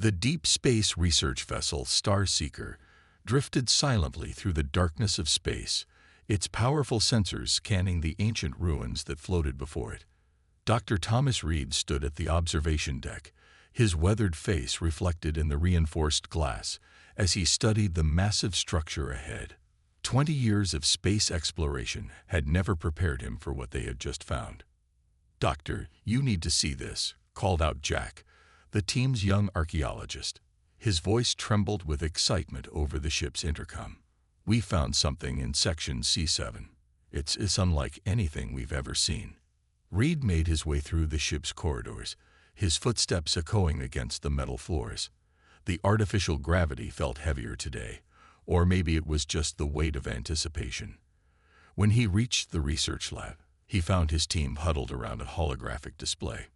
The deep space research vessel Starseeker drifted silently through the darkness of space, its powerful sensors scanning the ancient ruins that floated before it. Dr. Thomas Reed stood at the observation deck, his weathered face reflected in the reinforced glass as he studied the massive structure ahead. 20 years of space exploration had never prepared him for what they had just found. "Doctor, you need to see this," called out Jack, the team's young archaeologist. His voice trembled with excitement over the ship's intercom. "We found something in section C7. It's unlike anything we've ever seen." Reed made his way through the ship's corridors, his footsteps echoing against the metal floors. The artificial gravity felt heavier today, or maybe it was just the weight of anticipation. When he reached the research lab, he found his team huddled around a holographic display.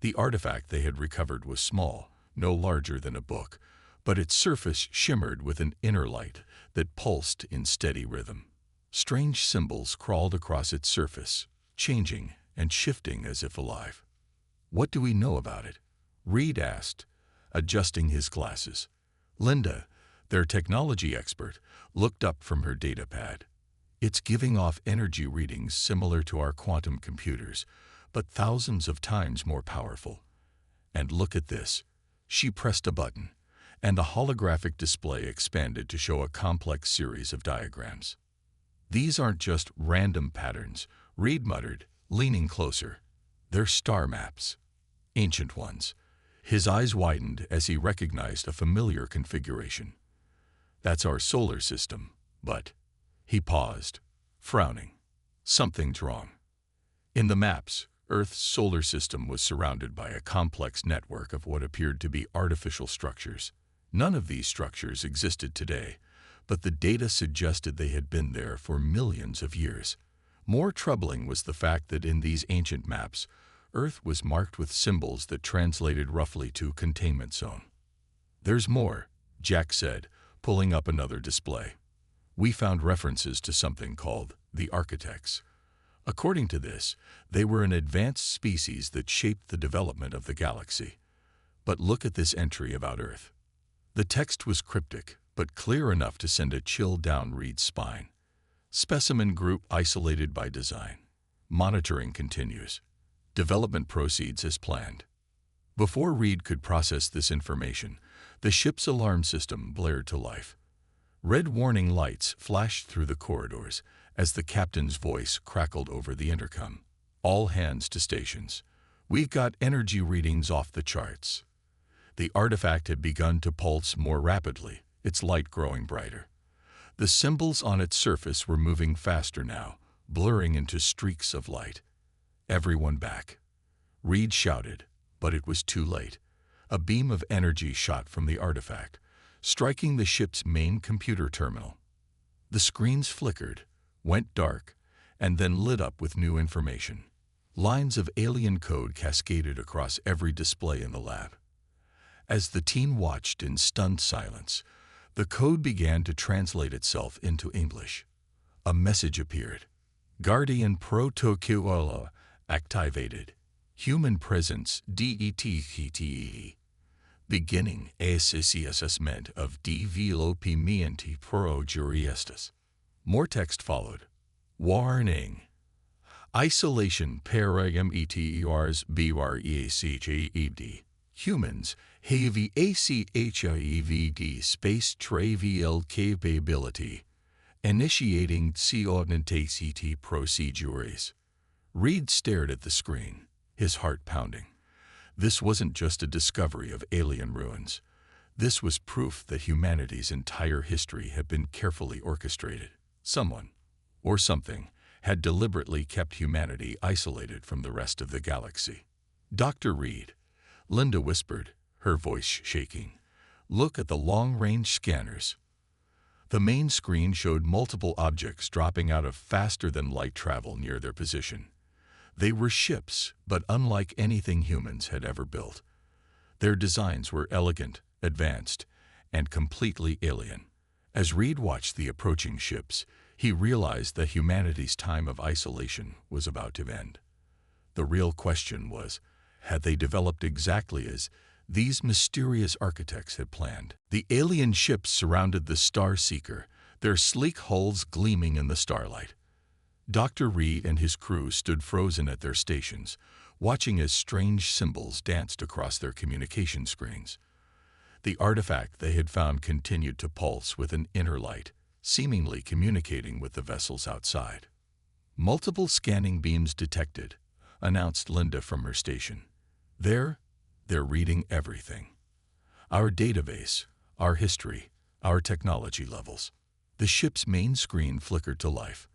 The artifact they had recovered was small, no larger than a book, but its surface shimmered with an inner light that pulsed in steady rhythm. Strange symbols crawled across its surface, changing and shifting as if alive. "What do we know about it?" Reed asked, adjusting his glasses. Linda, their technology expert, looked up from her data pad. "It's giving off energy readings similar to our quantum computers, but thousands of times more powerful. And look at this." She pressed a button, and the holographic display expanded to show a complex series of diagrams. "These aren't just random patterns," Reed muttered, leaning closer. "They're star maps. Ancient ones." His eyes widened as he recognized a familiar configuration. "That's our solar system, but—" He paused, frowning. Something's wrong. In the maps, Earth's solar system was surrounded by a complex network of what appeared to be artificial structures. None of these structures existed today, but the data suggested they had been there for millions of years. More troubling was the fact that in these ancient maps, Earth was marked with symbols that translated roughly to containment zone. "There's more," Jack said, pulling up another display. "We found references to something called the Architects. According to this, they were an advanced species that shaped the development of the galaxy. But look at this entry about Earth." The text was cryptic, but clear enough to send a chill down Reed's spine. "Specimen group isolated by design. Monitoring continues. Development proceeds as planned." Before Reed could process this information, the ship's alarm system blared to life. Red warning lights flashed through the corridors as the captain's voice crackled over the intercom. "All hands to stations. We've got energy readings off the charts." The artifact had begun to pulse more rapidly, its light growing brighter. The symbols on its surface were moving faster now, blurring into streaks of light. "Everyone back," Reed shouted, but it was too late. A beam of energy shot from the artifact, striking the ship's main computer terminal. The screens flickered, went dark, and then lit up with new information. Lines of alien code cascaded across every display in the lab. As the team watched in stunned silence, the code began to translate itself into English. A message appeared. "Guardian Protocol activated. Human presence DETTE. Beginning assessment of development projects." More text followed. "Warning. Isolation parameters BREACHED. Humans have ACHIVD space travel capability. Initiating coordinate procedures." Reed stared at the screen, his heart pounding. This wasn't just a discovery of alien ruins. This was proof that humanity's entire history had been carefully orchestrated. Someone, or something, had deliberately kept humanity isolated from the rest of the galaxy. "Dr. Reed," Linda whispered, her voice shaking, "look at the long-range scanners." The main screen showed multiple objects dropping out of faster-than-light travel near their position. They were ships, but unlike anything humans had ever built. Their designs were elegant, advanced, and completely alien. As Reed watched the approaching ships, he realized that humanity's time of isolation was about to end. The real question was, had they developed exactly as these mysterious architects had planned. The alien ships surrounded the Star Seeker, their sleek hulls gleaming in the starlight. Dr. Reed and his crew stood frozen at their stations, watching as strange symbols danced across their communication screens. The artifact they had found continued to pulse with an inner light, seemingly communicating with the vessels outside. "Multiple scanning beams detected," announced Linda from her station. They're reading everything. Our database, our history, our technology levels." The ship's main screen flickered to life.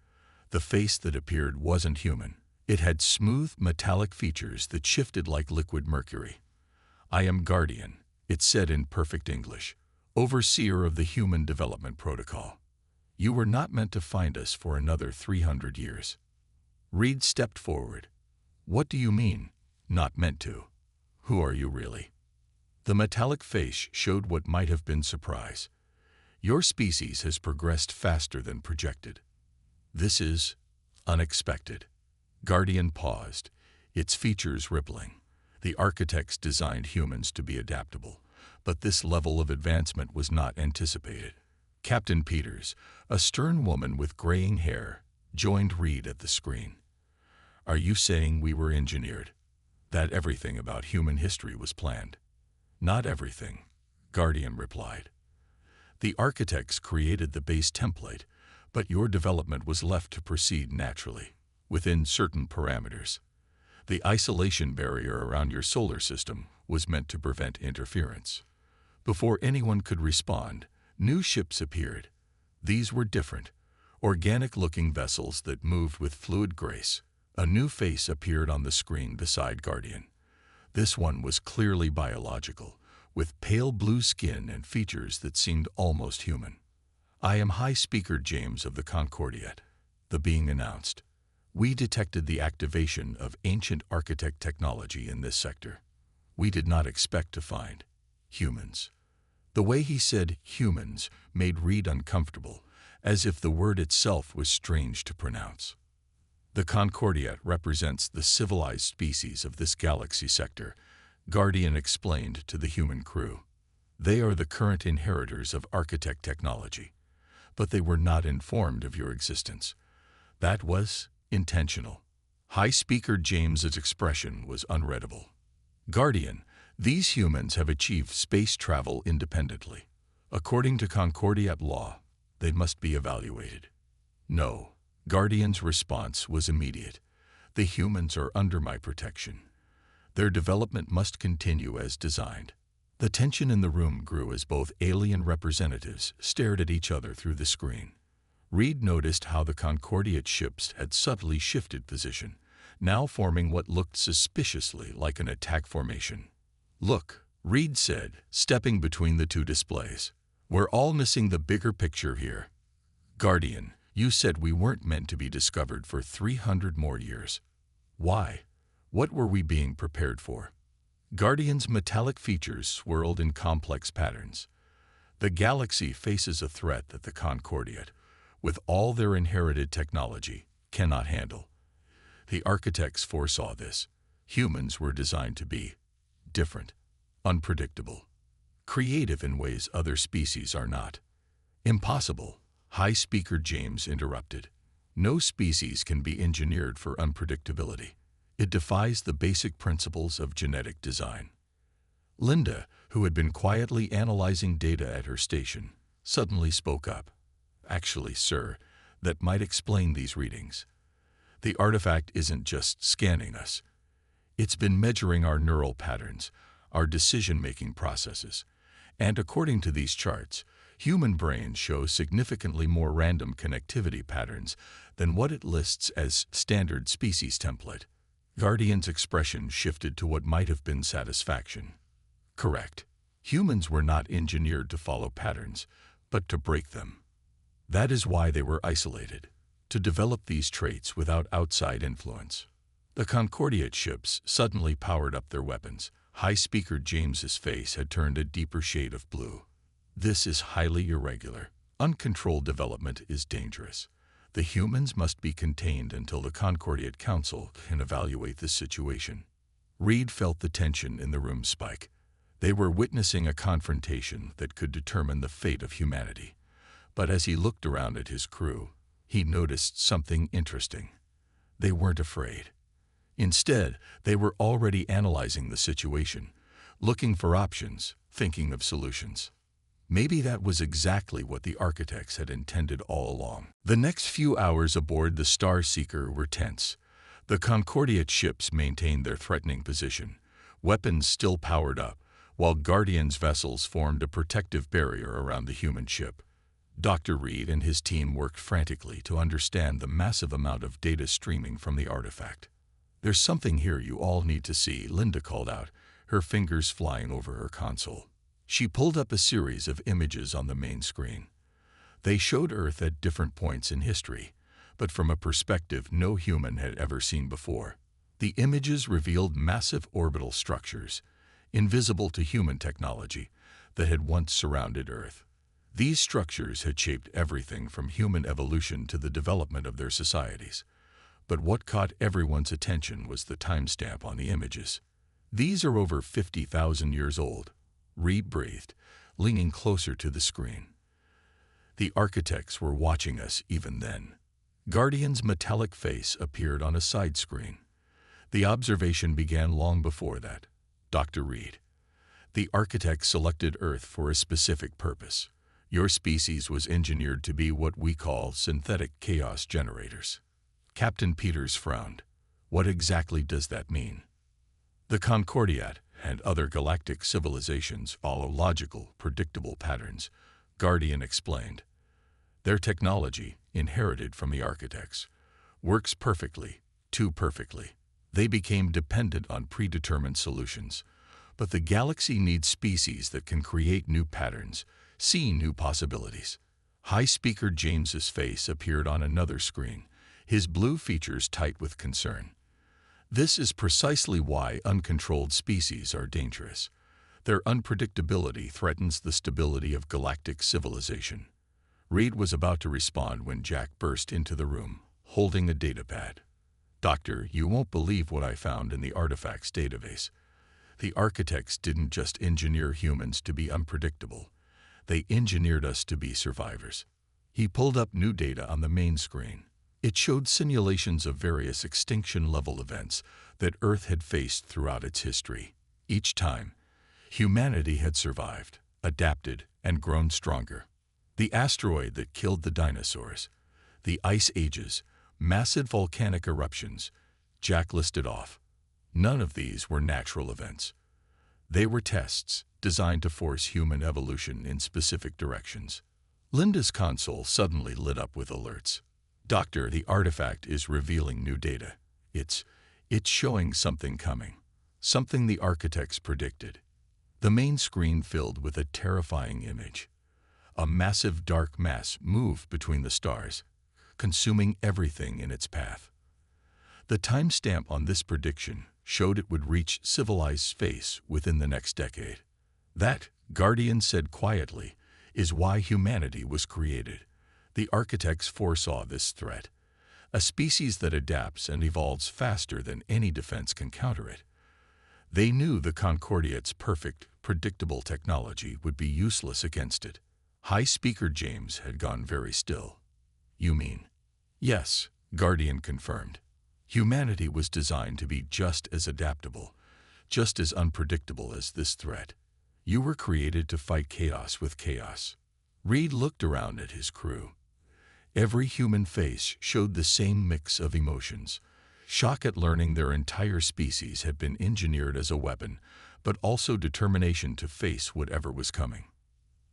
The face that appeared wasn't human. It had smooth, metallic features that shifted like liquid mercury. "I am Guardian," it said in perfect English, "overseer of the Human Development Protocol. You were not meant to find us for another 300 years. Reed stepped forward. "What do you mean, not meant to? Who are you really?" The metallic face showed what might have been surprise. "Your species has progressed faster than projected. This is unexpected." Guardian paused, its features rippling. The architects designed humans to be adaptable, but this level of advancement was not anticipated. Captain Peters, a stern woman with graying hair, joined Reed at the screen. "Are you saying we were engineered? That everything about human history was planned?" "Not everything," Guardian replied. "The architects created the base template, but your development was left to proceed naturally, within certain parameters. The isolation barrier around your solar system was meant to prevent interference. Before anyone could respond, new ships appeared. These were different, organic-looking vessels that moved with fluid grace. A new face appeared on the screen beside Guardian. This one was clearly biological, with pale blue skin and features that seemed almost human. "I am High Speaker James of the Concordiat," the being announced. "We detected the activation of ancient architect technology in this sector. We did not expect to find humans." The way he said humans made Reed uncomfortable, as if the word itself was strange to pronounce. "The Concordiat represents the civilized species of this galaxy sector," Guardian explained to the human crew. "They are the current inheritors of architect technology, but they were not informed of your existence. That was intentional." High Speaker James's expression was unreadable. "Guardian, these humans have achieved space travel independently. According to Concordiat law, they must be evaluated." "No." Guardian's response was immediate. "The humans are under my protection. Their development must continue as designed." The tension in the room grew as both alien representatives stared at each other through the screen. Reed noticed how the Concordiat ships had subtly shifted position, now forming what looked suspiciously like an attack formation. "Look," Reed said, stepping between the two displays. "We're all missing the bigger picture here. Guardian, you said we weren't meant to be discovered for 300 more years. Why? What were we being prepared for?" Guardian's metallic features swirled in complex patterns. "The galaxy faces a threat that the Concordiat, with all their inherited technology, cannot handle. The architects foresaw this. Humans were designed to be different, unpredictable, creative in ways other species are not." "Impossible," High Speaker James interrupted. "No species can be engineered for unpredictability. It defies the basic principles of genetic design." Linda, who had been quietly analyzing data at her station, suddenly spoke up. "Actually, sir, that might explain these readings. The artifact isn't just scanning us. It's been measuring our neural patterns, our decision-making processes, and according to these charts, human brains show significantly more random connectivity patterns than what it lists as standard species template." Guardian's expression shifted to what might have been satisfaction. "Correct. Humans were not engineered to follow patterns, but to break them. That is why they were isolated, to develop these traits without outside influence." The Concordiat ships suddenly powered up their weapons. High Speaker James's face had turned a deeper shade of blue. "This is highly irregular. Uncontrolled development is dangerous. The humans must be contained until the Concordiat Council can evaluate the situation." Reed felt the tension in the room spike. They were witnessing a confrontation that could determine the fate of humanity. But as he looked around at his crew, he noticed something interesting. They weren't afraid. Instead, they were already analyzing the situation, looking for options, thinking of solutions. Maybe that was exactly what the architects had intended all along. The next few hours aboard the Star Seeker were tense. The Concordiate ships maintained their threatening position, weapons still powered up, while Guardian's vessels formed a protective barrier around the human ship. Dr. Reed and his team worked frantically to understand the massive amount of data streaming from the artifact. "There's something here you all need to see," Linda called out, her fingers flying over her console. She pulled up a series of images on the main screen. They showed Earth at different points in history, but from a perspective no human had ever seen before. The images revealed massive orbital structures, invisible to human technology, that had once surrounded Earth. These structures had shaped everything from human evolution to the development of their societies. But what caught everyone's attention was the timestamp on the images. "These are over 50,000 years old," Reed breathed, leaning closer to the screen. The architects were watching us even then. Guardian's metallic face appeared on a side screen. "The observation began long before that, Dr. Reed. The architects selected Earth for a specific purpose. Your species was engineered to be what we call synthetic chaos generators." Captain Peters frowned. "What exactly does that mean?" "The Concordiate and other galactic civilizations follow logical, predictable patterns," Guardian explained. "Their technology, inherited from the architects, works perfectly, too perfectly. They became dependent on predetermined solutions. But the galaxy needs species that can create new patterns, see new possibilities." High Speaker James's face appeared on another screen, his blue features tight with concern. "This is precisely why uncontrolled species are dangerous. Their unpredictability threatens the stability of galactic civilization." Reed was about to respond when Jack burst into the room, holding a datapad. "Doctor, you won't believe what I found in the artifacts database. The architects didn't just engineer humans to be unpredictable. They engineered us to be survivors." He pulled up new data on the main screen. It showed simulations of various extinction-level events that Earth had faced throughout its history. Each time, humanity had survived, adapted, and grown stronger. The asteroid that killed the dinosaurs, the ice ages, massive volcanic eruptions, Jack listed off. None of these were natural events. They were tests designed to force human evolution in specific directions. Linda's console suddenly lit up with alerts. "Doctor, the artifact is revealing new data. It's showing something coming. Something the architects predicted." The main screen filled with a terrifying image. A massive dark mass moved between the stars, consuming everything in its path. The timestamp on this prediction showed it would reach civilized space within the next decade. "That," Guardian said quietly, "is why humanity was created. The architects foresaw this threat. A species that adapts and evolves faster than any defense can counter it. They knew the Concordiate's perfect, predictable technology would be useless against it." High Speaker James had gone very still. "You mean?" "Yes," Guardian confirmed. "Humanity was designed to be just as adaptable, just as unpredictable as this threat. You were created to fight chaos with chaos." Reed looked around at his crew. Every human face showed the same mix of emotions. Shock at learning their entire species had been engineered as a weapon, but also determination to face whatever was coming.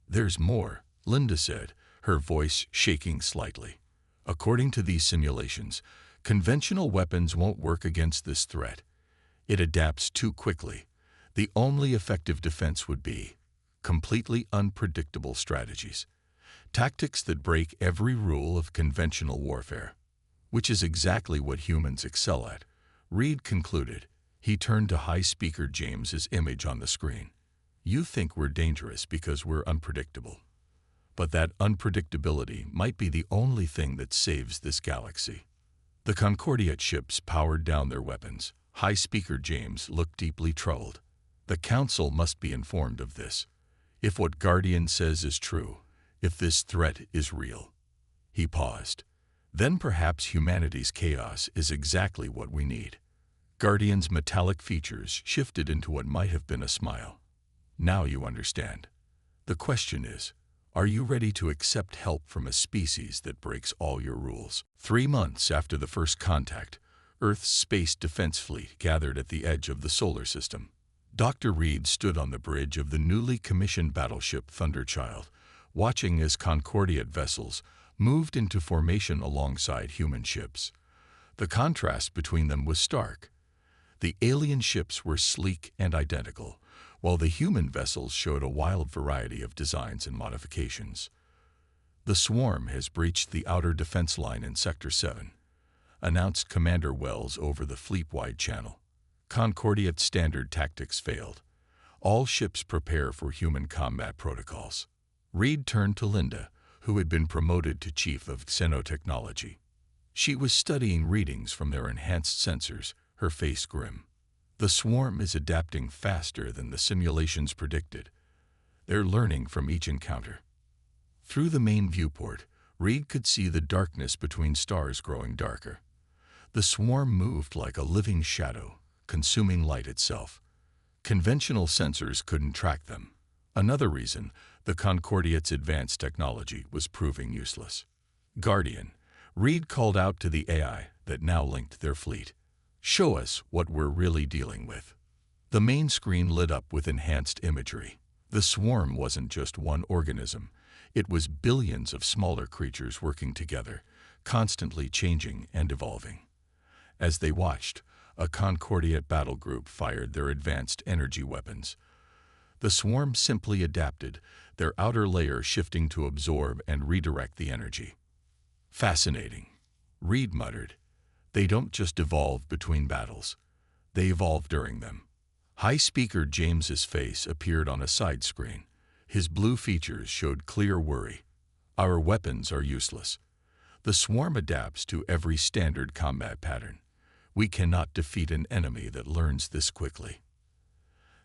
"There's more," Linda said, her voice shaking slightly. "According to these simulations, conventional weapons won't work against this threat. It adapts too quickly. The only effective defense would be completely unpredictable strategies. Tactics that break every rule of conventional warfare." "Which is exactly what humans excel at," Reed concluded. He turned to High Speaker James's image on the screen. "You think we're dangerous because we're unpredictable. But that unpredictability might be the only thing that saves this galaxy." The Concordiate ships powered down their weapons. High Speaker James looked deeply troubled. The Council must be informed of this. If what Guardian says is true, if this threat is real. He paused. Then perhaps humanity's chaos is exactly what we need. Guardian's metallic features shifted into what might have been a smile. Now you understand. The question is, are you ready to accept help from a species that breaks all your rules? 3 months after the first contact, Earth's Space Defense Fleet gathered at the edge of the solar system. Dr. Reed stood on the bridge of the newly commissioned battleship Thunderchild, watching as Concordiate vessels moved into formation alongside human ships. The contrast between them was stark. The alien ships were sleek and identical, while the human vessels showed a wild variety of designs and modifications. "The swarm has breached the outer defense line in Sector 7, announced Commander Wells over the fleet-wide channel. Concordiate standard tactics failed. All ships prepare for human combat protocols." Reed turned to Linda, who had been promoted to Chief of Xenotechnology. She was studying readings from their enhanced sensors, her face grim. "The swarm is adapting faster than the simulations predicted. They're learning from each encounter." Through the main viewport, Reed could see the darkness between stars growing darker. The swarm moved like a living shadow, consuming light itself. Conventional sensors couldn't track them. Another reason the Concordiate's advanced technology was proving useless. "Guardian," Reed called out to the AI that now linked their fleet. "Show us what we're really dealing with." The main screen lit up with enhanced imagery. The swarm wasn't just one organism. It was billions of smaller creatures working together, constantly changing and evolving. As they watched, a Concordiate battle group fired their advanced energy weapons. The swarm simply adapted, their outer layer shifting to absorb and redirect the energy. "Fascinating," Reed muttered. "They don't just evolve between battles. They evolve during them." High Speaker James's face appeared on a side screen. His blue features showed clear worry. "Our weapons are useless. The swarm adapts to every standard combat pattern. We cannot defeat an enemy that learns this quickly."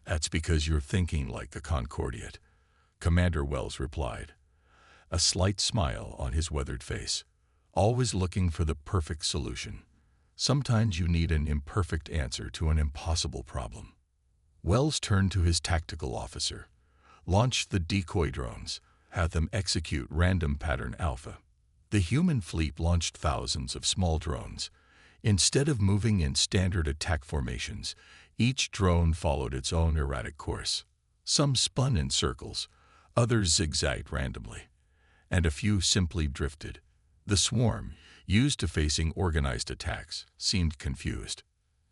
"That's because you're thinking like a Concordiate," Commander Wells replied, a slight smile on his weathered face. "Always looking for the perfect solution. Sometimes you need an imperfect answer to an impossible problem." Wells turned to his tactical officer. "Launch the decoy drones. Have them execute random pattern alpha." The human fleet launched thousands of small drones. Instead of moving in standard attack formations, each drone followed its own erratic course. Some spun in circles, others zigzagged randomly, and a few simply drifted. The swarm, used to facing organized attacks, seemed confused.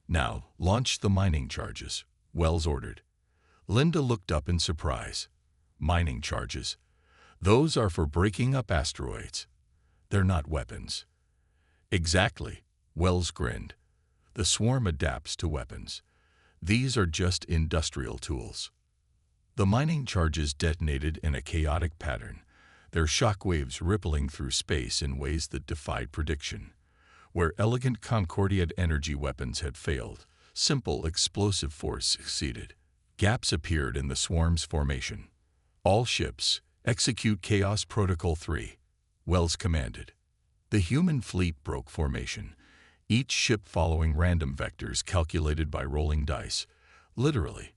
"Now, launch the mining charges," Wells ordered. Linda looked up in surprise. "Mining charges? Those are for breaking up asteroids. They're not weapons." "Exactly," Wells grinned. "The swarm adapts to weapons. These are just industrial tools." The mining charges detonated in a chaotic pattern, their shockwaves rippling through space in ways that defied prediction. Where elegant Concordiate energy weapons had failed, simple explosive force succeeded. Gaps appeared in the swarm's formation. "All ships, execute Chaos Protocol 3, Wells commanded. The human fleet broke formation, each ship following random vectors calculated by rolling dice, literally.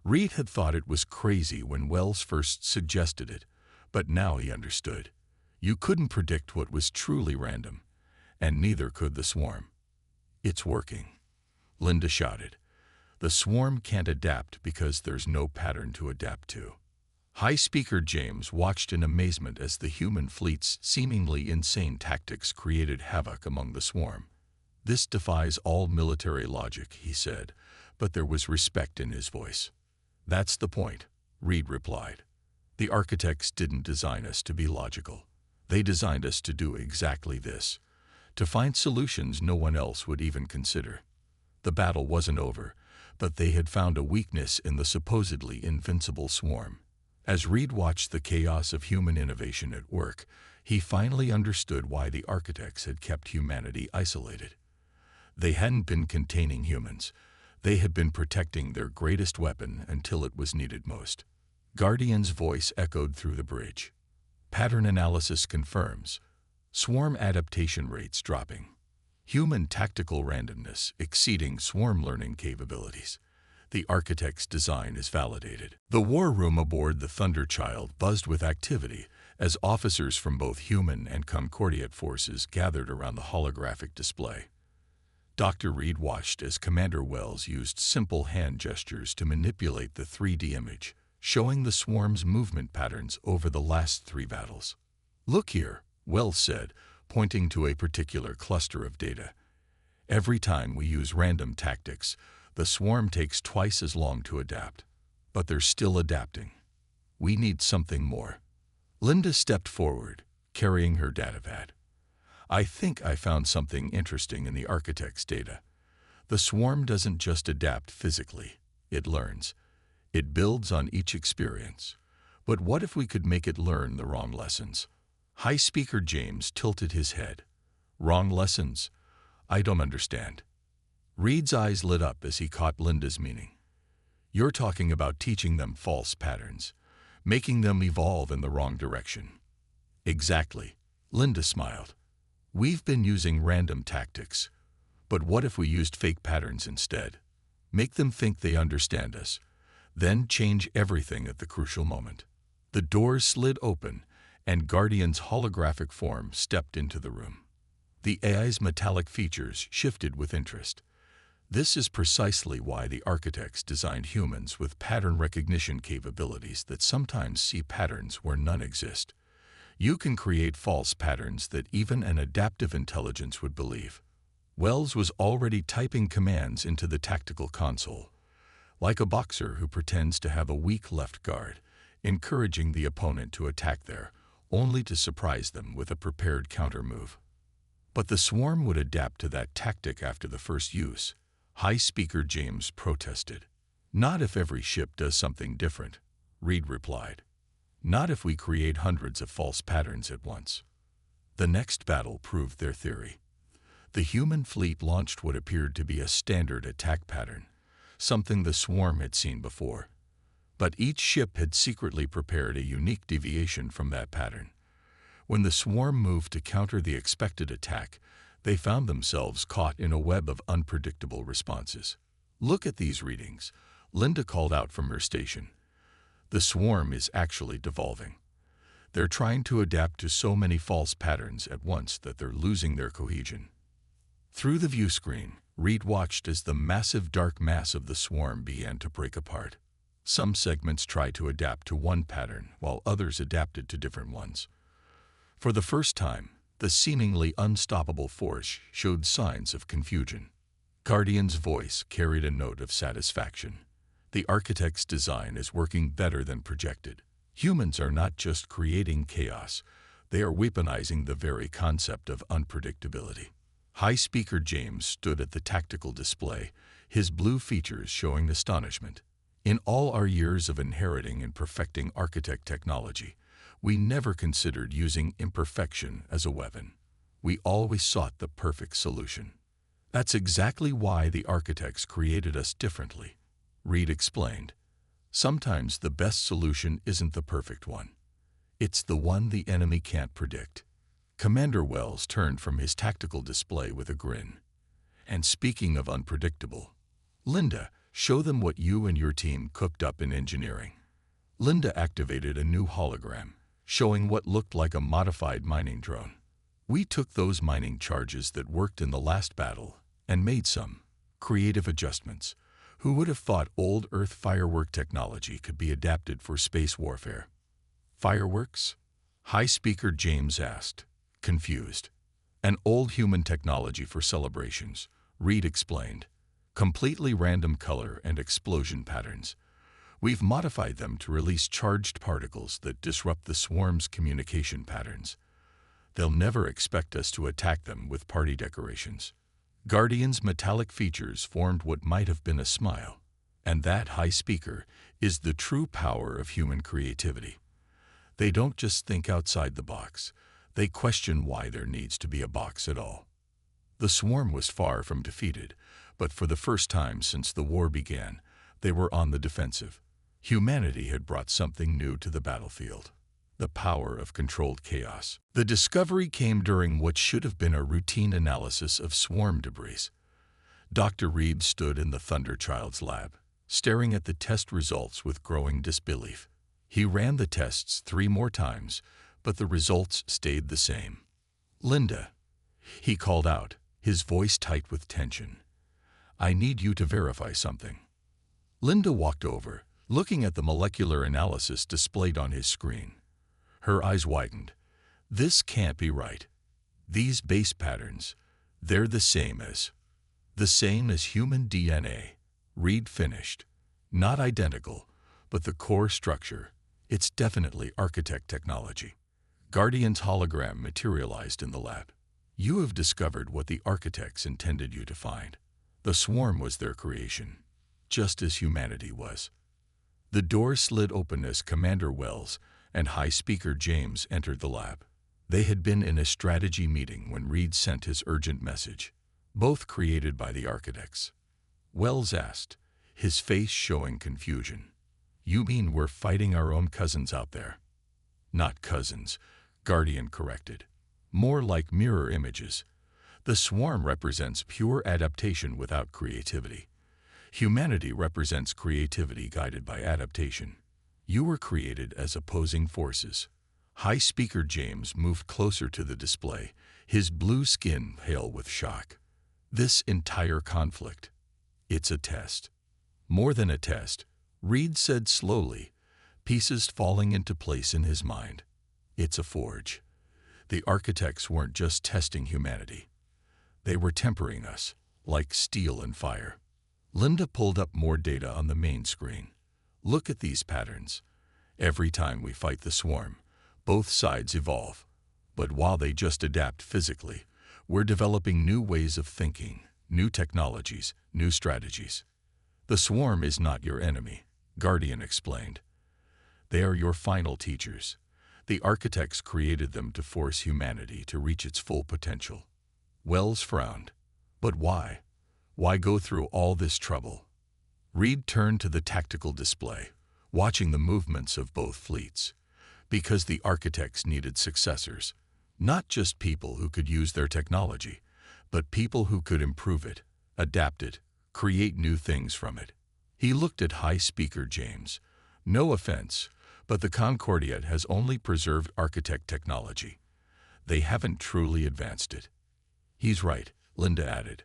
Reed had thought it was crazy when Wells first suggested it, but now he understood. You couldn't predict what was truly random, and neither could the swarm. "It's working," Linda shouted. "The swarm can't adapt because there's no pattern to adapt to." High Speaker James watched in amazement as the human fleet's seemingly insane tactics created havoc among the swarm. "This defies all military logic," he said, but there was respect in his voice. "That's the point," Reed replied. "The architects didn't design us to be logical. They designed us to do exactly this, to find solutions no one else would even consider." The battle wasn't over, but they had found a weakness in the supposedly invincible swarm. As Reed watched the chaos of human innovation at work, he finally understood why the architects had kept humanity isolated. They hadn't been containing humans. They had been protecting their greatest weapon until it was needed most. Guardian's voice echoed through the bridge. Pattern analysis confirms. Swarm adaptation rates dropping. Human tactical randomness exceeding swarm learning capabilities. The architect's design is validated. The war room aboard the Thunderchild buzzed with activity as officers from both human and Concordiate forces gathered around the holographic display. Dr. Reed watched as Commander Wells used simple hand gestures to manipulate the 3D image, showing the swarm's movement patterns over the last 3 battles. "Look here," Wells said, pointing to a particular cluster of data. "Every time we use random tactics, the swarm takes twice as long to adapt. But they're still adapting. We need something more." Linda stepped forward, carrying her datapad. "I think I found something interesting in the architect's data. The swarm doesn't just adapt physically, it learns. It builds on each experience. But what if we could make it learn the wrong lessons?" High Speaker James tilted his head. "Wrong lessons? I don't understand." Reed's eyes lit up as he caught Linda's meaning. "You're talking about teaching them false patterns, making them evolve in the wrong direction." "Exactly," Linda smiled. "We've been using random tactics, but what if we used fake patterns instead? Make them think they understand us, then change everything at the crucial moment." The doors slid open, and Guardian's holographic form stepped into the room. The AI's metallic features shifted with interest. This is precisely why the architects designed humans with pattern recognition capabilities that sometimes see patterns where none exist. You can create false patterns that even an adaptive intelligence would believe. Wells was already typing commands into the tactical console, like a boxer who pretends to have a weak left guard, encouraging the opponent to attack there, only to surprise them with a prepared counter-move. But the swarm would adapt to that tactic after the first use. High Speaker James protested. "Not if every ship does something different," Reed replied. "Not if we create hundreds of false patterns at once." The next battle proved their theory. The human fleet launched what appeared to be a standard attack pattern, something the swarm had seen before. But each ship had secretly prepared a unique deviation from that pattern. When the swarm moved to counter the expected attack, they found themselves caught in a web of unpredictable responses. "Look at these readings," Linda called out from her station. "The swarm is actually devolving. They're trying to adapt to so many false patterns at once that they're losing their cohesion." Through the view screen, Reed watched as the massive dark mass of the swarm began to break apart. Some segments tried to adapt to one pattern, while others adapted to different ones. For the first time, the seemingly unstoppable force showed signs of confusion. Guardian's voice carried a note of satisfaction. "The architect's design is working better than projected. Humans are not just creating chaos, they are weaponizing the very concept of unpredictability." High Speaker James stood at the tactical display, his blue features showing astonishment. "In all our years of inheriting and perfecting architect technology, we never considered using imperfection as a weapon. We always sought the perfect solution. That's exactly why the architects created us differently," Reed explained. "Sometimes the best solution isn't the perfect one. It's the one the enemy can't predict." Commander Wells turned from his tactical display with a grin. "And speaking of unpredictable, Linda, show them what you and your team cooked up in engineering." Linda activated a new hologram, showing what looked like a modified mining drone. "We took those mining charges that worked in the last battle and made some creative adjustments. Who would have thought old Earth firework technology could be adapted for space warfare?" "Fireworks?" High Speaker James asked, confused. "An old human technology for celebrations," Reed explained. "Completely random color and explosion patterns. We've modified them to release charged particles that disrupt the swarm's communication patterns. They'll never expect us to attack them with party decorations." Guardian's metallic features formed what might have been a smile. "And that, High Speaker, is the true power of human creativity. They don't just think outside the box, they question why there needs to be a box at all." The swarm was far from defeated, But for the first time since the war began, they were on the defensive. Humanity had brought something new to the battlefield: the power of controlled chaos. The discovery came during what should have been a routine analysis of swarm debris. Dr. Reed stood in the Thunderchild's lab, staring at the test results with growing disbelief. He ran the tests 3 more times, but the results stayed the same. "Linda," he called out, his voice tight with tension, "I need you to verify something." Linda walked over, looking at the molecular analysis displayed on his screen. Her eyes widened. "This can't be right. These base patterns, they're the same as human DNA." Reed finished. "Not identical, but the core structure, it's definitely architect technology." Guardian's hologram materialized in the lab. "You have discovered what the architects intended you to find. The swarm was their creation, just as humanity was." The door slid open as Commander Wells and High Speaker James entered the lab. They had been in a strategy meeting when Reed sent his urgent message, both created by the architects. Wells asked, his face showing confusion. "You mean we're fighting our own cousins out there?" "Not cousins," Guardian corrected. "More like mirror images. The swarm represents pure adaptation without creativity. Humanity represents creativity guided by adaptation. You were created as opposing forces." High Speaker James moved closer to the display, his blue skin pale with shock. "This entire conflict, it's a test." "More than a test," Reed said slowly, pieces falling into place in his mind. "It's a forge. The architects weren't just testing humanity. They were tempering us, like steel and fire." Linda pulled up more data on the main screen. "Look at these patterns. Every time we fight the swarm, both sides evolve. But while they just adapt physically, we're developing new ways of thinking, new technologies, new strategies. The swarm is not your enemy," Guardian explained. "They are your final teachers. The architects created them to force humanity to reach its full potential." Wells frowned. "But why? Why go through all this trouble?" Reed turned to the tactical display, watching the movements of both fleets. "Because the architects needed successors. Not just people who could use their technology, but people who could improve it, adapt it, create new things from it." He looked at High Speaker James. "No offense, but the Concordiat has only preserved architect technology. They haven't truly advanced it." "He's right," Linda added.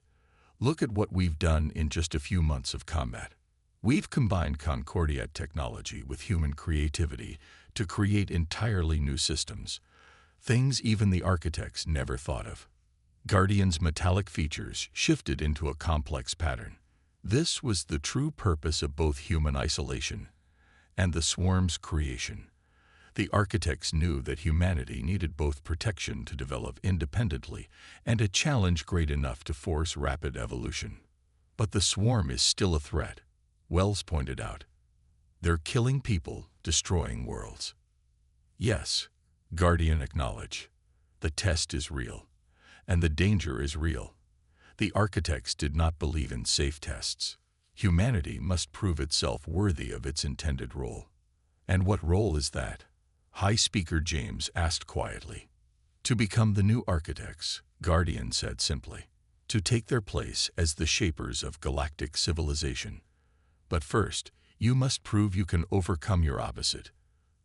"Look at what we've done in just a few months of combat. We've combined Concordiat technology with human creativity to create entirely new systems, things even the architects never thought of." Guardian's metallic features shifted into a complex pattern. This was the true purpose of both human isolation and the swarm's creation. The architects knew that humanity needed both protection to develop independently and a challenge great enough to force rapid evolution. "But the swarm is still a threat," Wells pointed out. "They're killing people, destroying worlds." "Yes," Guardian acknowledged. "The test is real, and the danger is real. The architects did not believe in safe tests. Humanity must prove itself worthy of its intended role." "And what role is that?" High Speaker James asked quietly. "To become the new architects," Guardian said simply. "To take their place as the shapers of galactic civilization. But first, you must prove you can overcome your opposite,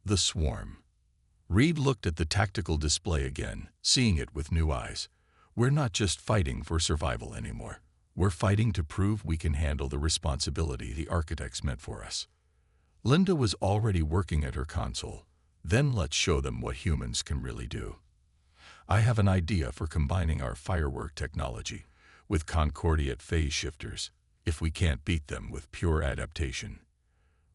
the swarm." Reed looked at the tactical display again, seeing it with new eyes. "We're not just fighting for survival anymore. We're fighting to prove we can handle the responsibility the architects meant for us." Linda was already working at her console. "Then let's show them what humans can really do. I have an idea for combining our firework technology with Concordiat phase shifters. If we can't beat them with pure adaptation,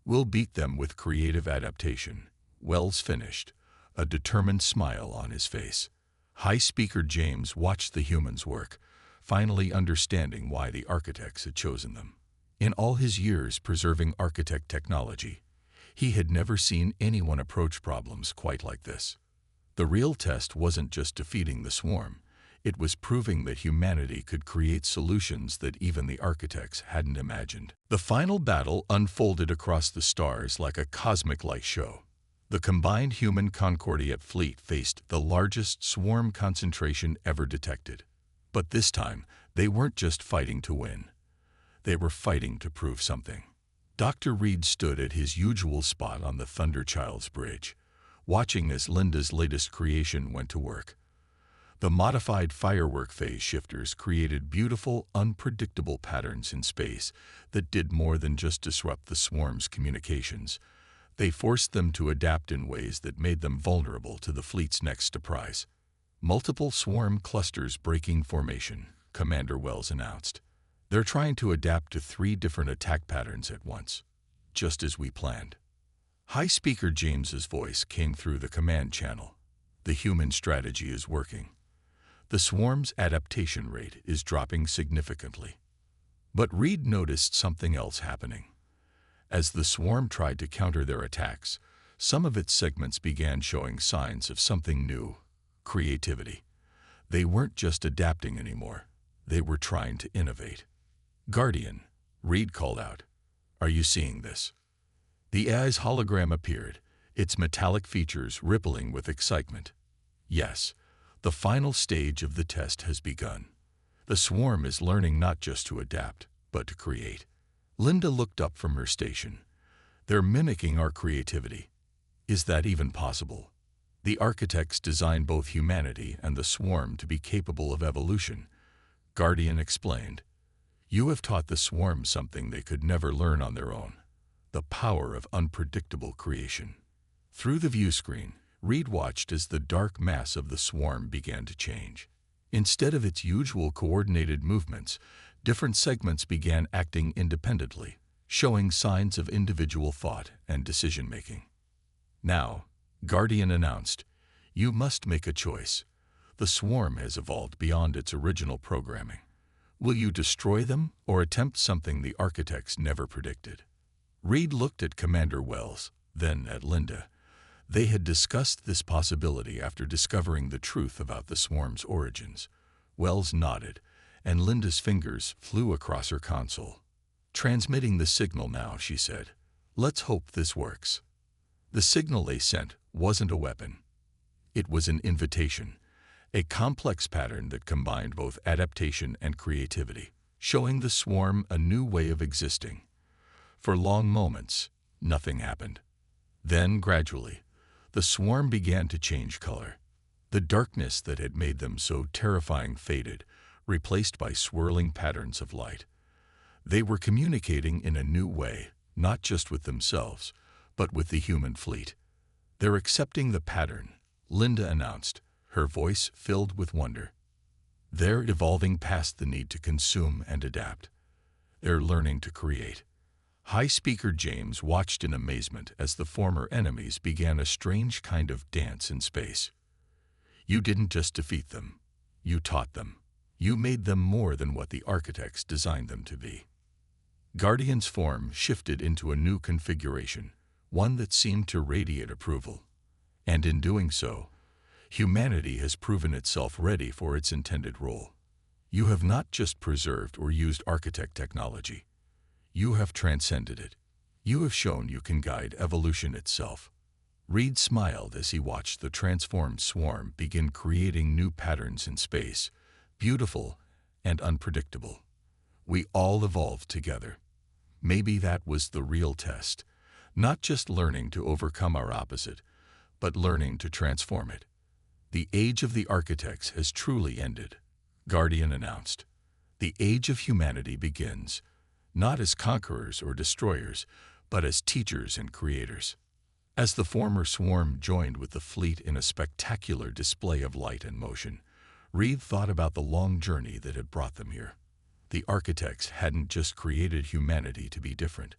we'll beat them with creative adaptation." Wells finished, a determined smile on his face. High Speaker James watched the humans work, finally understanding why the architects had chosen them. In all his years preserving architect technology, he had never seen anyone approach problems quite like this. The real test wasn't just defeating the swarm, It was proving that humanity could create solutions that even the architects hadn't imagined. The final battle unfolded across the stars like a cosmic light show. The combined human Concordiate fleet faced the largest swarm concentration ever detected. But this time, they weren't just fighting to win. They were fighting to prove something. Dr. Reed stood at his usual spot on the Thunderchild's bridge, watching as Linda's latest creation went to work. The modified firework phase shifters created beautiful, unpredictable patterns in space that did more than just disrupt the swarm's communications. They forced them to adapt in ways that made them vulnerable to the fleet's next surprise. Multiple swarm clusters breaking formation, Commander Wells announced. They're trying to adapt to 3 different attack patterns at once, just as we planned. High Speaker James's voice came through the command channel. The human strategy is working. The swarm's adaptation rate is dropping significantly. But Reed noticed something else happening. As the swarm tried to counter their attacks, some of its segments began showing signs of something new: creativity. They weren't just adapting anymore. They were trying to innovate. "Guardian," Reed called out. "Are you seeing this?" The AI's hologram appeared, its metallic features rippling with excitement. "Yes. The final stage of the test has begun. The swarm is learning not just to adapt, but to create." Linda looked up from her station. "They're mimicking our creativity. Is that even possible?" The architects designed both humanity and the swarm to be capable of evolution, Guardian explained. "You have taught the swarm something they could never learn on their own: the power of unpredictable creation." Through the view screen, Reed watched as the dark mass of the swarm began to change. Instead of its usual coordinated movements, different segments began acting independently, showing signs of individual thought and decision-making. "Now," Guardian announced, "you must make a choice. The swarm has evolved beyond its original programming. Will you destroy them or attempt something the architects never predicted?" Reed looked at Commander Wells, then at Linda. They had discussed this possibility after discovering the truth about the swarm's origins. Wells nodded, and Linda's fingers flew across her console. "Transmitting the signal now," she said. "Let's hope this works." The signal they sent wasn't a weapon. It was an invitation, a complex pattern that combined both adaptation and creativity, showing the swarm a new way of existing. For long moments, nothing happened. Then, gradually, the swarm began to change color. The darkness that had made them so terrifying faded, replaced by swirling patterns of light. They were communicating in a new way, not just with themselves, but with the human fleet. "They're accepting the pattern," Linda announced, her voice filled with wonder. "They're evolving past the need to consume and adapt. They're learning to create." High Speaker James watched in amazement as the former enemies began a strange kind of dance in space. "You didn't just defeat them. You taught them. You made them more than what the architects designed them to be." Guardian's form shifted into a new configuration, one that seemed to radiate approval. And in doing so, humanity has proven itself ready for its intended role. You have not just preserved or used architect technology. You have transcended it. You have shown you can guide evolution itself. Reed smiled as he watched the transformed swarm begin creating new patterns in space, beautiful and unpredictable. We all evolved together. Maybe that was the real test, not just learning to overcome our opposite, but learning to transform it. "The age of the architects has truly ended," Guardian announced. "The age of humanity begins, not as conquerors or destroyers, but as teachers and creators." As the former swarm joined with the fleet in a spectacular display of light and motion, Reed thought about the long journey that had brought them here. The architects hadn't just created humanity to be different.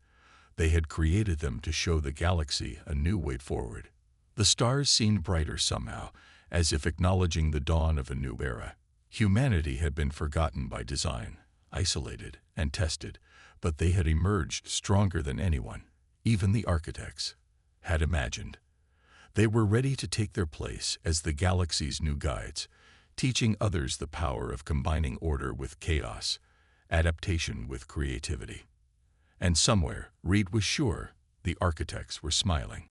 They had created them to show the galaxy a new way forward. The stars seemed brighter somehow, as if acknowledging the dawn of a new era. Humanity had been forgotten by design, isolated and tested, but they had emerged stronger than anyone, even the architects, had imagined. They were ready to take their place as the galaxy's new guides, teaching others the power of combining order with chaos, adaptation with creativity. And somewhere, Reed was sure, the architects were smiling.